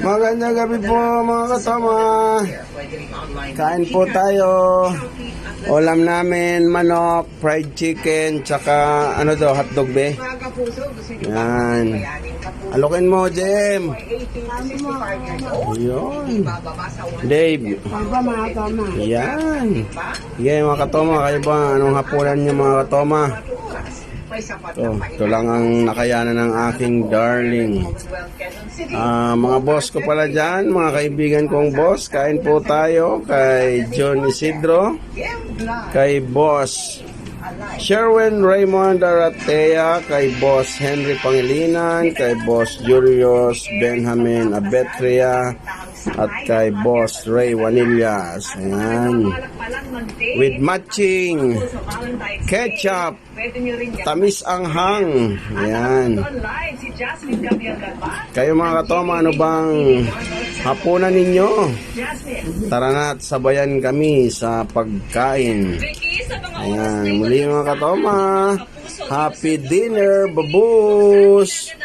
Magandang gabi po mga katoma. Kain po tayo. Ulam namin, manok, fried chicken, tsaka ano daw, hotdog be. Yan. Alokin mo, Jem. Yun. Dave. Yan. Yan mga katoma. Kayo ba? Anong hapunan niyo mga katoma? Ito lang ang nakayanan ng aking darling. Mga boss ko pala dyan, mga kaibigan kong boss. Kain po tayo kay John Isidro, kay boss Sherwin Raymond Aratea, kay boss Henry Pangilinan, kay boss Julius Benjamin Abetria, at kay boss Ray Wanillas. Ayan. With matching ketchup, tamis anghang. Ayan. Kayo mga katoma, ano bang hapunan ninyo? Tara na at sabayan kami sa pagkain. Ayan. Muli mga katoma, happy dinner, babus!